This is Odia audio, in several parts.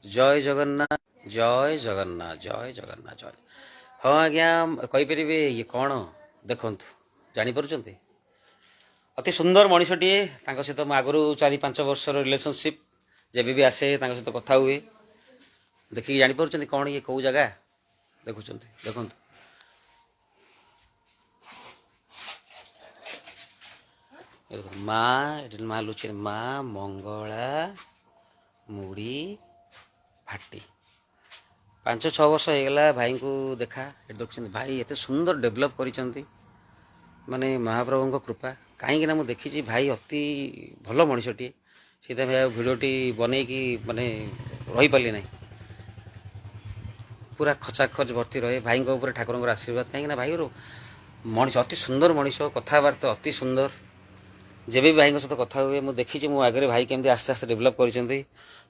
जय जगन्नाथ जय जगन्नाथ जय जगन्नाथ जय। हाँ आज्ञा कहीपर ये कौन देखु जापर अति सुंदर मनीषटीए सहित आगु 4-5 वर्ष रिलेशनशिप जब भी आसे सहित कथा हुए देखिए जापर कौन ये कौ जगह देखुं देखु माँ माँ लुचि माँ मंगला मुड़ी भाटी 5-6 वर्ष होगा भाई को देखा देखुं भाई एत सुंदर डेभलप कर माने महाप्रभु कृपा कहीं मुझे देखी भाई अति भल मनीषटीए से भाई भिडटी बनईकि माने रही पारे ना पूरा खचाखच भर्ती रहे भाई ठाकुर आशीर्वाद कहीं भाई मनीष अति सुंदर मनीष कथबार्ता अति सुंदर जब भी भाई सहित कथा हुए मुझे देखी मो आगे भाई केमती आस्ते आस्ते डेभलप कर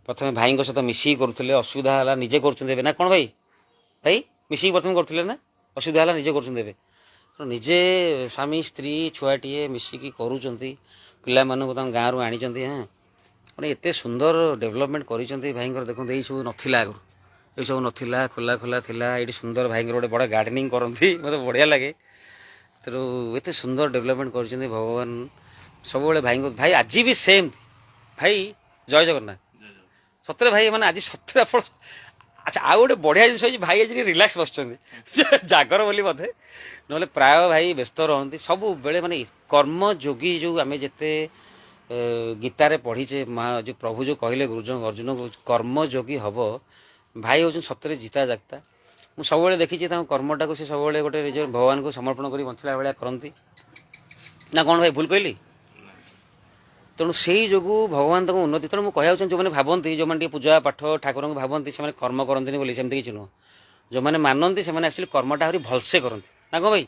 प्रथम भाई सहित मिसिक करुले असुविधा है निजे कर ना कौन भाई भाई मिसिक प्रथम करुले ना असुविधा है निजे कर निजे स्वामी स्त्री छुआटे मिसिकी करूँ पिला गाँव रू आनी हाँ मैंने एत सुंदर डेभलपमेंट कर भाई देखो ये सब नाला आगु ये सब नाला खोला खोला था ये सुंदर भाई गोटे बड़ा गार्डनिंग करती मतलब बढ़िया लगे तेणु एत सुंदर डेभलपमेंट कर भगवान सब भाई भाई आज भी सेम भाई जय जगन्नाथ सतरे भाई मैंने आज सतरे आप अच्छा आउ गोटे बढ़िया जिन भाई आज रिलैक्स बस जागर बोली बोधे ना प्राय भाई व्यस्त रहती सब बेले माने कर्मयोगी जो आम जिते गीतार पढ़ीचे माँ जो प्रभु जो कहले गुरुजन अर्जुन को कर्मयोगी हम भाई हूँ सतरे जीता जागता मुझे सब देखी कर्मटा को सब गोटे निज भगवान को समर्पण कर बंचला भाया करती ना कौन भाई भूल कहली तेणु से जो भगवान तक उन्नति तेणु मुझे जो मैंने भावती जो मैंने पूजा पाठ ठाकुर को भावती से कर्म करती बोली सेमती किसी नुह जो मैंने मानती से एक्चुअली कर्मटा आहरी भलसे करती ना कौन भाई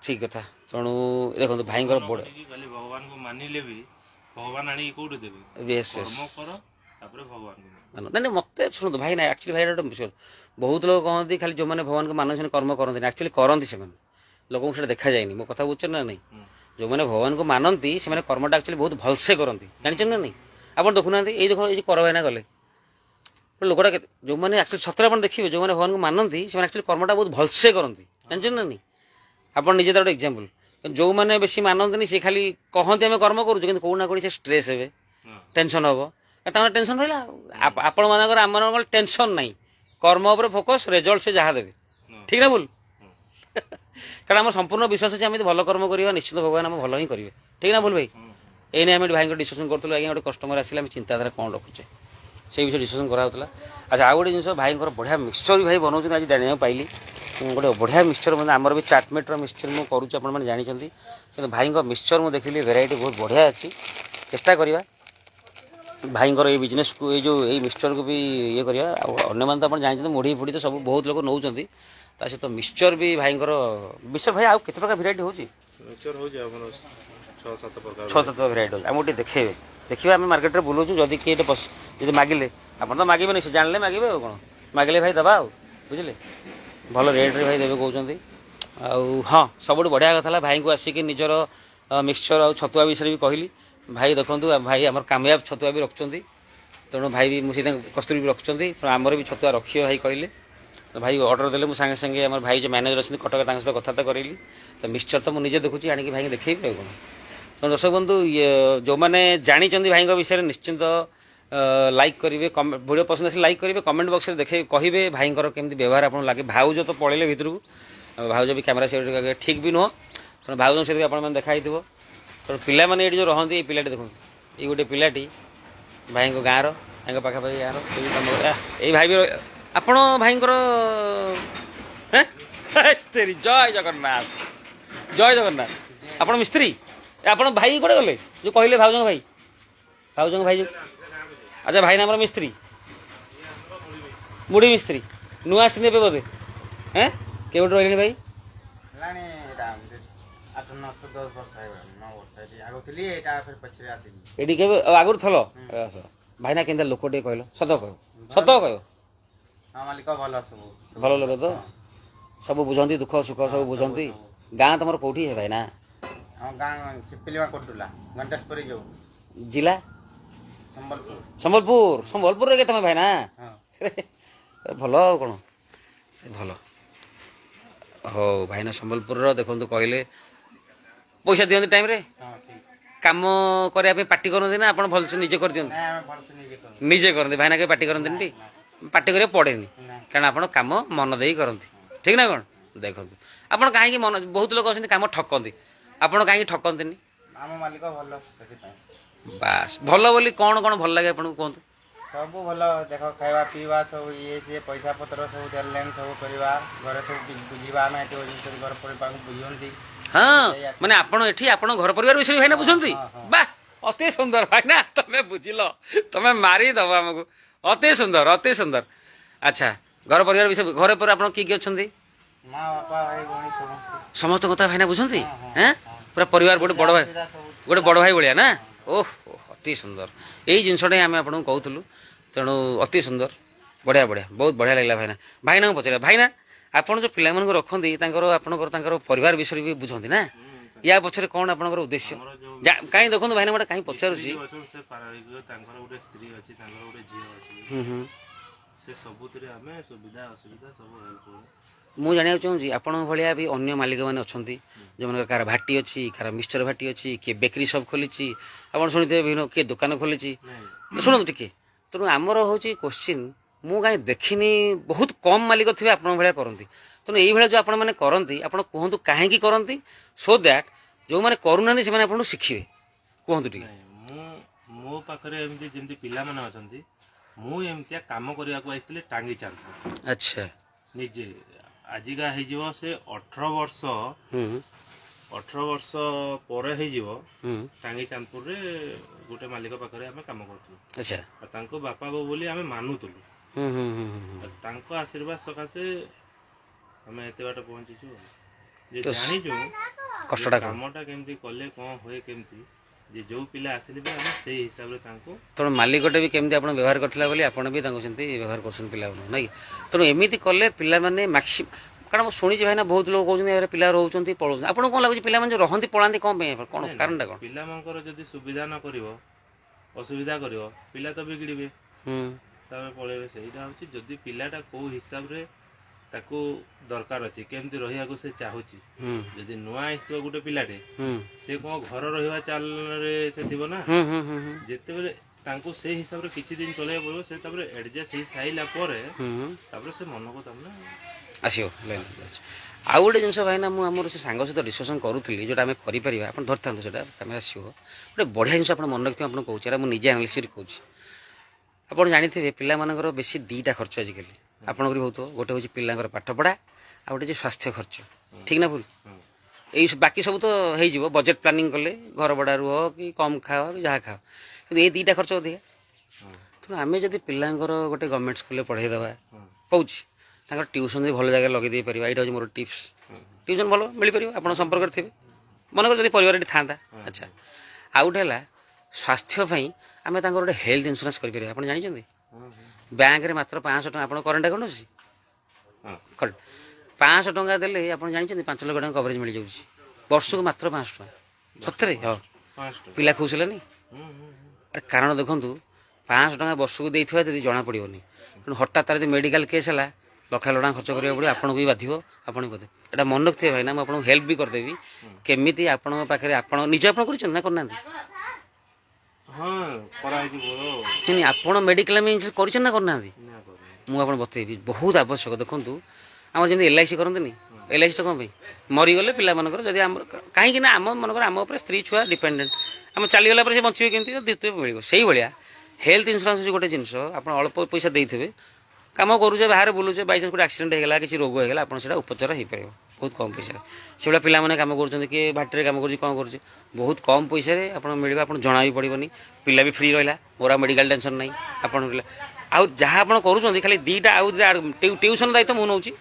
ठीक कथा तेणु देखो भाई भगवान को मानिले भी भगवान आनी कोठी देबे बेस कर्म कर तापर भगवान को नहीं मत शुणु भाई ना एक्चुअली भाई बहुत लोग कहते खाली जो मैंने भगवान को मानते कर्म करते एक्चुअली करती से लोगों को देखा जाए मो कथा बुझे ना नहीं जो मैंने भगवान को मानती से कर्मटा एक्चुअली बहुत भलसे करती जानते ना नहीं आप देखुना ये देखो ये कर भाईना गले लोकटा जो मैंने एक्चुअली सतरे आप देखिए जो मैंने भगवान को मानती से एक्चुअली कर्मटा बहुत भलसे करती जानते ना नहीं आप निजे तो गोटे एक्जाम्पल जो मैंने बेसी मानती सी खाली कहते आम कर्म करूँ कौना कौन से स्ट्रेस हे टेंशन हम टेंशन रहा आपण मानकर आम टेंशन ना कर्म उपर फोकस रिजल्ट से जहाँ देवे ठीक ना भूल कारण आम संपूर्ण विश्वास अच्छे आम भल कर्म करवा निश्चित भगवान आम भल ही करेंगे ठीक ना भूल भाई एने आम भाई डिस्कसन करूँ आज्ञा गोटे कस्टमर आसे चिंताधारा कौन रखुचे से विषय डिस्कसन कराला अच्छा आउ गोटे जिन भाई बढ़िया मिक्सचर भी भाई बनाऊँ आज जाना पाइली गोटे बढ़िया मिक्सचर मतलब आमर भी चाटमेटर मिक्सचर मुझे करुँच आप जानते कि भाई मिक्सचर मुझे देखिली भेराइटी बहुत बढ़िया अच्छी चेष्टा करवा भाई ये बिजनेस को ये जो ये मिक्सचर को भी ये करवा अन्य मैंने तो आप जानते मुढ़ी फुड़ी तो सब बहुत लोग नौ सहित मिक्सचर भी भाई मिक्सचर भाई आउ केते प्रकार भेराइटी हो 6-7 भेराइटी हो गोटे देखे देखिए आम मार्केट में बुलाऊँ जदि किए जब मागिले आप तो मागे से जानले मागे कौन मागिले भाई दबा बुझे भल रेट्रे भाई देवे कहते हाँ सब बढ़िया कथा भाई को आसिक निजर मिक्सचर आ छतुआ विषय भी कहली भाई देखो भाई आम कामयाब छतुआ भी रखुच्च तेणु भाई भी मुझे कस्तूरी भी रखुच्च आमर भी छतुआ रखिए भाई कहले तो भाई ऑर्डर देले मुझे संगे आम भाई जो मैनेजर अच्छे कटक सहित कथा करेली तो मिक्सचर तो मुझे देखुची आनिक भाई देखी कौन तो दर्शक बंधु जो मैंने जानी भाई विषय निश्चिंत लाइक करेंगे वीडियो पसंद आसे लाइक करेंगे कमेंट बॉक्स में देखे कहे भाई केमती व्यवहार आप लगे भाउज तो पड़े भितर को भाउज भी कैमेरा से ठीक भी नुह तेना भाउज सहित आप देखाई तो पिला मैंने ये जो रहती ये पिलाटी देखो ये गोटे पिलाटी भाई गाँव भाई पाखापाखि गाँव ये भाई भी आपण भाई जय जगन्नाथ जय जगन्नाथ आप मिस्त्री आप भाई कौटे गले जो कहले भाउज भाई जो अच्छा भाई नाम मिस्त्री मुड़ी मिस्त्री नुआ आसते बोधे हैं के रही भाई ये आगुरी थल भाई ना के लोक कहल सत कह भल लोक तो सब बुझती दुख सुख सब बुझती गाँ तुम कौटी है भाई ना गाँ जिला ସମ୍ବଲପୁର ସମ୍ବଲପୁରରେ କେ ତମେ ଭାଇନା ଭଲ ଆଉ କ'ଣ ସେ ଭଲ ହଉ ଭାଇନା ସମ୍ବଲପୁରର ଦେଖନ୍ତୁ କହିଲେ ପଇସା ଦିଅନ୍ତି ଟାଇମ୍ରେ କାମ କରିବା ପାଇଁ ପାଟି କରନ୍ତି ନା ଆପଣ ଭଲସେ ନିଜେ କରିଦିଅନ୍ତି ନିଜେ କରନ୍ତି ଭାଇନା କେବେ ପାଟି କରନ୍ତିନି ଟି ପାଟି କରିବାକୁ ପଡ଼େନି କାରଣ ଆପଣ କାମ ମନ ଦେଇ କରନ୍ତି ଠିକ ନା କ'ଣ ଦେଖନ୍ତୁ ଆପଣ କାହିଁକି ମନ ବହୁତ ଲୋକ ଅଛନ୍ତି କାମ ଠକନ୍ତି ଆପଣ କାହିଁକି ଠକନ୍ତିନି ଆମ ମାଲିକ ଭଲ ସେଥିପାଇଁ ବାସ୍ ଭଲ ବୋଲି କ'ଣ କ'ଣ ଭଲ ଲାଗେ ଆପଣଙ୍କୁ କୁହନ୍ତୁ ସବୁ ଭଲ ଦେଖ ଖାଇବା ପିଇବା ସବୁ ଇଏ ସିଏ ପଇସା ପତ୍ର ସବୁ ଦେଲେଣି ସବୁ କରିବା ଘରେ ସବୁ ବୁଝିବା ଆମେ ଏଠି ଜିନିଷ ଘର ପରିବାରକୁ ବୁଝନ୍ତି ହଁ ମାନେ ଆପଣ ଏଠି ଆପଣ ଘର ପରିବାର ବିଷୟରେ ଭାଇନା ବୁଝନ୍ତି ବା ଅତି ସୁନ୍ଦର ଭାଇନା ତମେ ବୁଝିଲ ତମେ ମାରିଦବ ଆମକୁ ଅତି ସୁନ୍ଦର ଆଚ୍ଛା ଘର ପରିବାର ବିଷୟ ଘର ପରେ ଆପଣ କିଏ କିଏ ଅଛନ୍ତି ମା ବାପା ଭାଇ ଭଉଣୀ ସବୁ ସମସ୍ତ କଥା ଭାଇନା ବୁଝନ୍ତି ହଁ ପୁରା ପରିବାର ଗୋଟେ ବଡ଼ ଭାଇ ଭଳିଆ ନା ଓହ ଅତି ସୁନ୍ଦର ଏଇ ଜିନିଷଟା ହିଁ ଆମେ ଆପଣଙ୍କୁ କହୁଥିଲୁ ତେଣୁ ଅତି ସୁନ୍ଦର ବଢ଼ିଆ ବହୁତ ବଢ଼ିଆ ଲାଗିଲା ଭାଇନାଙ୍କୁ ପଚାରିବା ଭାଇନା ଆପଣ ଯେଉଁ ପିଲାମାନଙ୍କୁ ରଖନ୍ତି ତାଙ୍କର ପରିବାର ବିଷୟରେ ବି ବୁଝନ୍ତି ନା ୟା ପଛରେ କ'ଣ ଆପଣଙ୍କର ଉଦ୍ଦେଶ୍ୟ କାହିଁ ଦେଖନ୍ତୁ ଭାଇନା ଗୋଟେ କାହିଁ ପଚାରୁଛି ତାଙ୍କର ଗୋଟେ ସ୍ତ୍ରୀ ଅଛି ତାଙ୍କର ଗୋଟେ ଝିଅ ଅଛି ସେ ସବୁଥିରେ ଆମେ ସୁବିଧା ଅସୁବିଧା ସବୁ ହେଲ୍ପ କରୁ ମୁଁ ଜାଣିବାକୁ ଚାହୁଁଛି ଆପଣଙ୍କ ଭଳିଆ ବି ଅନ୍ୟ ମାଲିକମାନେ ଅଛନ୍ତି ଯେଉଁମାନଙ୍କର କାହାର ଭାଟି ଅଛି କାହାର ମିକ୍ସଚର ଭାଟି ଅଛି କିଏ ବେକରୀ ସପ୍ ଖୋଲିଛି ଆପଣ ଶୁଣିଥିବେ ବିଭିନ୍ନ କିଏ ଦୋକାନ ଖୋଲିଛି ଶୁଣନ୍ତୁ ଟିକେ ତେଣୁ ଆମର ହେଉଛି କୋଶ୍ଚିନ୍ ମୁଁ କାହିଁ ଦେଖିନି ବହୁତ କମ୍ ମାଲିକ ଥିବେ ଆପଣଙ୍କ ଭଳିଆ କରନ୍ତି ତେଣୁ ଏଇଭଳିଆ ଯେଉଁ ଆପଣମାନେ କରନ୍ତି ଆପଣ କୁହନ୍ତୁ କାହିଁକି କରନ୍ତି ସୋ ଦ୍ୟାଟ୍ ଯେଉଁମାନେ କରୁନାହାନ୍ତି ସେମାନେ ଆପଣଙ୍କୁ ଶିଖିବେ କୁହନ୍ତୁ ଟିକେ ମୋ ପାଖରେ ଏମିତି ଯେମିତି ପିଲାମାନେ ଅଛନ୍ତି ମୁଁ ଏମିତିଆ କାମ କରିବାକୁ ଆସିଥିଲି ଟାଙ୍ଗି ଚାନ୍ଦପୁର ଆଚ୍ଛା ନିଜେ ଆଜିକା ହେଇଯିବ ସେ 18 ବର୍ଷ ପରେ ହେଇଯିବ ଟାଙ୍ଗି ଚାନ୍ଦପୁରରେ ଗୋଟେ ମାଲିକ ପାଖରେ ଆମେ କାମ କରୁଥିଲୁ ଆଚ୍ଛା ଆଉ ତାଙ୍କ ବାପା ବୋଉ ବୋଲି ଆମେ ମାନୁଥିଲୁ ତାଙ୍କ ଆଶୀର୍ବାଦ ସକାଶେ ଆମେ ଏତେ ବାଟ ପହଞ୍ଚିଛୁ ଯେ ଜାଣିଛୁ କାମଟା କେମିତି କଲେ କ'ଣ ହୁଏ କେମିତି ଯେ ଯେଉଁ ପିଲା ଆସିଲେ ବି ଆମେ ସେଇ ହିସାବରେ ତାଙ୍କୁ ତେଣୁ ମାଲିକଟେ ବି କେମିତି ଆପଣ ବ୍ୟବହାର କରିଥିଲା ବୋଲି ଆପଣ ବି ତାଙ୍କୁ ସେମିତି ବ୍ୟବହାର କରୁଛନ୍ତି ପିଲାମାନଙ୍କୁ ନାଇଁ ତେଣୁ ଏମିତି କଲେ ପିଲାମାନେ କାରଣ ମୁଁ ଶୁଣିଛି ଭାଇନା ବହୁତ ଲୋକ କହୁଛନ୍ତି ଏ ପିଲା ରହୁଛନ୍ତି ପଳାଉଛନ୍ତି ଆପଣଙ୍କୁ କ'ଣ ଲାଗୁଛି ପିଲାମାନେ ଯେଉଁ ରହନ୍ତି ପଳାନ୍ତି କ'ଣ ପାଇଁ କ'ଣ କାରଣଟା କ'ଣ ପିଲାମାନଙ୍କର ଯଦି ସୁବିଧା ନ କରିବ ଅସୁବିଧା କରିବ ପିଲା ତ ବିଗିଡ଼ିବେ ତାପରେ ପଳେଇବେ ସେଇଟା ହେଉଛି ଯଦି ପିଲାଟା କେଉଁ ହିସାବରେ ତାକୁ ଦରକାର ଅଛି କେମିତି ରହିବାକୁ ସେ ଚାହୁଁଛି ଯଦି ନୂଆ ଆସିଥିବ ଗୋଟେ ପିଲାଟେ ସେ କ'ଣ ଘର ରହିବା ଚାଲରେ ସେ ଥିବ ନା ଯେତେବେଳେ ତାଙ୍କୁ ସେଇ ହିସାବରେ କିଛି ଦିନ ଚଳେଇବାକୁ ପଡ଼ିବ ସେ ତାପରେ ଆଡଜଷ୍ଟ ହେଇସାରିଲା ପରେ ତାପରେ ସେ ମନକୁ ତାମାନେ ଆସିବ ଆଉ ଗୋଟେ ଜିନିଷ ଭାଇନା ମୁଁ ଆମର ସେ ସାଙ୍ଗ ସହିତ ଡିସ୍କସନ୍ କରୁଥିଲି ଯେଉଁଟା ଆମେ କରିପାରିବା ଆପଣ ଧରିଥାନ୍ତୁ ସେଇଟା କ୍ୟାମେରା ଆସିବ ଗୋଟେ ବଢ଼ିଆ ଜିନିଷ ଆପଣ ମନେ ରଖିଥିବେ ଆପଣ କହୁଛି ଏଇଟା ମୁଁ ନିଜେ ଆନାଲିସିସ୍ କହୁଛି ଆପଣ ଜାଣିଥିବେ ପିଲାମାନଙ୍କର ବେଶୀ ଦୁଇଟା ଖର୍ଚ୍ଚ ଆଜିକାଲି ଆପଣଙ୍କର ବି ହେଉଥିବ ଗୋଟେ ହେଉଛି ପିଲାଙ୍କର ପାଠପଢ଼ା ଆଉ ଗୋଟେ ହେଉଛି ସ୍ୱାସ୍ଥ୍ୟ ଖର୍ଚ୍ଚ ଠିକ୍ ନା ଭୁଲ ଏଇ ବାକି ସବୁ ତ ହେଇଯିବ ବଜେଟ୍ ପ୍ଲାନିଂ କଲେ ଘର ଭଡ଼ା ରୁହ କି କମ୍ ଖାଅ କି ଯାହା ଖାଅ କିନ୍ତୁ ଏଇ ଦୁଇଟା ଖର୍ଚ୍ଚ ଅଧିକା ତେଣୁ ଆମେ ଯଦି ପିଲାଙ୍କର ଗୋଟେ ଗଭର୍ଣ୍ଣମେଣ୍ଟ ସ୍କୁଲରେ ପଢ଼େଇ ଦେବା କହୁଛି ତାଙ୍କର ଟ୍ୟୁସନ୍ ବି ଭଲ ଜାଗାରେ ଲଗେଇ ଦେଇପାରିବା ଏଇଟା ହେଉଛି ମୋର ଟିପ୍ସ ଟ୍ୟୁସନ୍ ଭଲ ମିଳିପାରିବ ଆପଣ ସମ୍ପର୍କରେ ଥିବେ ମନେକର ଯଦି ପରିବାର ଏଠି ଥାନ୍ତା ଆଚ୍ଛା ଆଉ ଗୋଟେ ହେଲା ସ୍ୱାସ୍ଥ୍ୟ ପାଇଁ ଆମେ ତାଙ୍କର ଗୋଟେ ହେଲ୍ଥ ଇନ୍ସୁରାନ୍ସ କରିପାରିବା ଆପଣ ଜାଣିଛନ୍ତି ବ୍ୟାଙ୍କରେ ମାତ୍ର 500 ଟଙ୍କା ଆପଣ କରେଣ୍ଟ ଆକାଉଣ୍ଟ ଅଛି 500 ଟଙ୍କା ଦେଲେ ଆପଣ ଜାଣିଛନ୍ତି 5 ଲକ୍ଷ ଟଙ୍କା କଭରେଜ ମିଳିଯାଉଛି ବର୍ଷକୁ ମାତ୍ର 500 ଟଙ୍କା ସତରେ ହଁ ପିଲା ଖୁସି ହେଲାନି କାରଣ ଦେଖନ୍ତୁ 500 ଟଙ୍କା ବର୍ଷକୁ ଦେଇଥିବା ଯଦି ଜଣାପଡ଼ିବନି ତେଣୁ ହଠାତ୍ ତାର ଯଦି ମେଡ଼ିକାଲ କେସ୍ ହେଲା ଲକ୍ଷ ଟଙ୍କା ଖର୍ଚ୍ଚ କରିବାକୁ ପଡ଼ିବ ଆପଣଙ୍କୁ ବି ବାଧିବ ଆପଣଙ୍କୁ କରିଦେବେ ଏଇଟା ମନେ ରଖିଥିବେ ଭାଇନା ମୁଁ ଆପଣଙ୍କୁ ହେଲ୍ପ ବି କରିଦେବି କେମିତି ଆପଣଙ୍କ ପାଖରେ ଆପଣ ନିଜେ ଆପଣ କରିଛନ୍ତି ନା କରିନାହାନ୍ତି ଆପଣ ମେଡ଼ିକାଲ କରିଛନ୍ତି ନା କରିନାହାନ୍ତି ମୁଁ ଆପଣ ବତେଇବି ବହୁତ ଆବଶ୍ୟକ ଦେଖନ୍ତୁ ଆମର ଯେମିତି LIC କରନ୍ତିନି LICଟା କ'ଣ ପାଇଁ ମରିଗଲେ ପିଲାମାନଙ୍କର ଯଦି ଆମର କାହିଁକି ନା ଆମ ମନେକର ଆମ ଉପରେ ସ୍ତ୍ରୀ ଛୁଆ ଡିପେଣ୍ଡେଣ୍ଟ ଆମେ ଚାଲିଗଲା ପରେ ସେ ବଞ୍ଚିବେ କେମିତି ଦ୍ୱିତୀୟ ମିଳିବ ସେଇଭଳିଆ ହେଲ୍ଥ ଇନ୍ସୁରାନ୍ସ ହେଉଛି ଗୋଟେ ଜିନିଷ ଆପଣ ଅଳ୍ପ ପଇସା ଦେଇଥିବେ କାମ କରୁଛେ ବାହାରେ ବୁଲୁଛେ ବାଇଚାନ୍ସ ଗୋଟେ ଆକ୍ସିଡେଣ୍ଟ ହେଇଗଲା କିଛି ରୋଗ ହେଇଗଲା ଆପଣ ସେଇଟା ଉପଚାର ହେଇପାରିବ ବହୁତ କମ୍ ପଇସାରେ ସେଇଭଳିଆ ପିଲାମାନେ କାମ କରୁଛନ୍ତି କିଏ ଭାଟିରେ କାମ କରୁଛି କ'ଣ କରୁଛି ବହୁତ କମ୍ ପଇସାରେ ଆପଣ ମିଳିବ ଆପଣ ଜଣା ବି ପଡ଼ିବନି ପିଲା ବି ଫ୍ରି ରହିଲା ମୋର ଆଉ ମେଡ଼ିକାଲ ଟେନସନ୍ ନାହିଁ ଆପଣ ଆଉ ଯାହା ଆପଣ କରୁଛନ୍ତି ଖାଲି ଦୁଇଟା ଆଉ ଟ୍ୟୁସନ୍ ଦାୟିତ୍ୱ ମୁଁ ନେଉଛି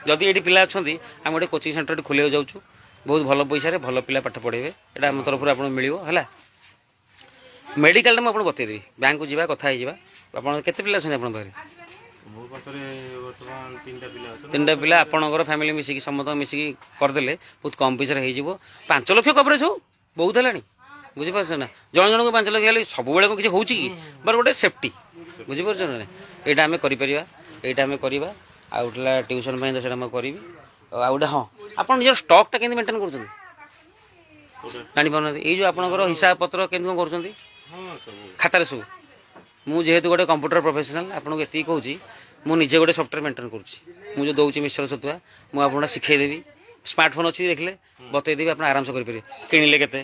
ଯଦି ଏଠି ପିଲା ଅଛନ୍ତି ଆମେ ଗୋଟେ କୋଚିଂ ସେଣ୍ଟରଟି ଖୋଲିବାକୁ ଯାଉଛୁ ବହୁତ ଭଲ ପଇସାରେ ଭଲ ପିଲା ପାଠ ପଢ଼େଇବେ ଏଇଟା ଆମ ତରଫରୁ ଆପଣଙ୍କୁ ମିଳିବ ହେଲା ମେଡ଼ିକାଲଟା ମୁଁ ଆପଣଙ୍କୁ ବତେଇଦେବି ବ୍ୟାଙ୍କକୁ ଯିବା କଥା ହେଇଯିବା ଆପଣ କେତେ ପିଲା ଅଛନ୍ତି ଆପଣଙ୍କ ପାଖରେ ମୋ ପାଖରେ ବର୍ତ୍ତମାନ 3ଟା ପିଲା ଅଛନ୍ତି 3ଟା ପିଲା ଆପଣଙ୍କର ଫ୍ୟାମିଲି ମିଶିକି ସମସ୍ତଙ୍କ ମିଶିକି କରିଦେଲେ ବହୁତ କମ୍ ପଇସାରେ ହେଇଯିବ 5 ଲକ୍ଷ କଭରେଜ ହଉ ବହୁତ ହେଲାଣି ବୁଝିପାରୁଛ ନା ଜଣ ଜଣଙ୍କୁ 5 ଲକ୍ଷ ହେଲେ ସବୁବେଳେ କ'ଣ କିଛି ହେଉଛି କି ବଟ୍ ଗୋଟେ ସେଫ୍ଟି ବୁଝିପାରୁଛ ନା ଏଇଟା ଆମେ କରିପାରିବା ଏଇଟା ଆମେ କରିବା ଆଉ ଗୋଟେ ଟ୍ୟୁସନ୍ ପାଇଁ ତ ସେଇଟା ମୁଁ କରିବି ଆଉ ଗୋଟେ ହଁ ଆପଣ ନିଜର ଷ୍ଟକ୍ଟା କେମିତି ମେଣ୍ଟେନ୍ କରୁଛନ୍ତି ଜାଣିପାରୁନାହାନ୍ତି ଏଇ ଯେଉଁ ଆପଣଙ୍କର ହିସାବ ପତ୍ର କେମିତି କ'ଣ କରୁଛନ୍ତି ଖାତାରେ ସବୁ ମୁଁ ଯେହେତୁ ଗୋଟେ କମ୍ପ୍ୟୁଟର ପ୍ରଫେସନାଲ ଆପଣଙ୍କୁ ଏତିକି କହୁଛି ମୁଁ ନିଜେ ଗୋଟେ ସଫ୍ଟୱେୟାର ମେଣ୍ଟେନ୍ କରୁଛି ମୁଁ ଯେଉଁ ଦେଉଛି ମିଶ୍ର ଛତୁଆ ମୁଁ ଆପଣଙ୍କୁ ଶିଖେଇଦେବି ସ୍ମାର୍ଟଫୋନ୍ ଅଛି ଦେଖିଲେ ବତେଇଦେବି ଆପଣ ଆରାମସେ କରିପାରିବେ କିଣିଲେ କେତେ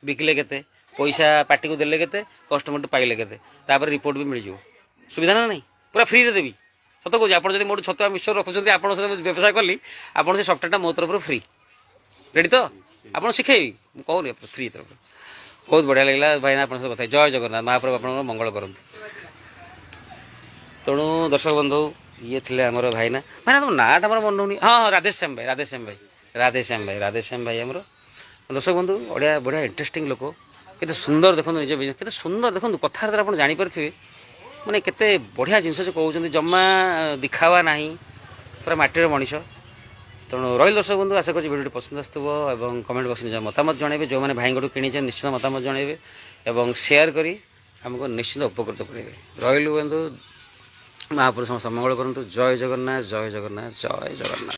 ବିକିଲେ କେତେ ପଇସା ପାର୍ଟିକୁ ଦେଲେ କେତେ କଷ୍ଟମରଠୁ ପାଇଲେ କେତେ ତାପରେ ରିପୋର୍ଟ ବି ମିଳିଯିବ ସୁବିଧା ନା ନାହିଁ ପୁରା ଫ୍ରିରେ ଦେବି ସତ କହୁଛି ଆପଣ ଯଦି ମୋଠୁ ଛତୁଆ ମିଶ୍ର ରଖୁଛନ୍ତି ଆପଣଙ୍କ ସହିତ ବ୍ୟବସାୟ କଲି ଆପଣ ସେ ସଫ୍ଟୱେୟାରଟା ମୋ ତରଫରୁ ଫ୍ରି ରେଡ଼ି ତ ଆପଣ ଶିଖେଇବି ମୁଁ କହୁନି ଫ୍ରି ତରଫରୁ ବହୁତ ବଢ଼ିଆ ଲାଗିଲା ଭାଇନା ଆପଣଙ୍କ ସହିତ କଥା ଜୟ ଜଗନ୍ନାଥ ମହାପ୍ରଭୁ ଆପଣଙ୍କର ମଙ୍ଗଳ କରନ୍ତୁ ତେଣୁ ଦର୍ଶକ ବନ୍ଧୁ ଇଏ ଥିଲେ ଆମର ଭାଇନା ଭାଇନା ତମ ନାଁଟା ଆମର ମନେ ରହୁନି ହଁ ରାଧେଶ୍ୟାମ ଭାଇ ଆମର ଦର୍ଶକ ବନ୍ଧୁ ବଢ଼ିଆ ବଢ଼ିଆ ଇଣ୍ଟରେଷ୍ଟିଂ ଲୋକ କେତେ ସୁନ୍ଦର ଦେଖନ୍ତୁ ନିଜ ବିଜନେସ୍ କେତେ ସୁନ୍ଦର ଦେଖନ୍ତୁ କଥାବାର୍ତ୍ତା ଆପଣ ଜାଣିପାରିଥିବେ ମାନେ କେତେ ବଢ଼ିଆ ଜିନିଷ ସେ କହୁଛନ୍ତି ଜମା ଦିଖାवा ନାହିଁ ପୁରା ମାଟିର ମଣିଷ ତେଣୁ ରହିଲ ଦର୍ଶକ ବନ୍ଧୁ ଆଶା କରୁଛି ଭିଡ଼ିଓଟି ପସନ୍ଦ ଆସୁଥିବ ଏବଂ କମେଣ୍ଟ ବକ୍ସ ନିଜ ମତାମତ ଜଣାଇବେ ଯେଉଁମାନେ ଭାଇଙ୍କଠୁ କିଣିଛନ୍ତି ନିଶ୍ଚିତ ମତାମତ ଜଣାଇବେ ଏବଂ ସେୟାର କରି ଆମକୁ ନିଶ୍ଚିତ ଉପକୃତ କରିବେ ରହିଲୁ ବନ୍ଧୁ ମହାପୁରୁଷ ସମସ୍ତ ମଙ୍ଗଳ କରନ୍ତୁ ଜୟ ଜଗନ୍ନାଥ ଜୟ ଜଗନ୍ନାଥ ଜୟ ଜଗନ୍ନାଥ।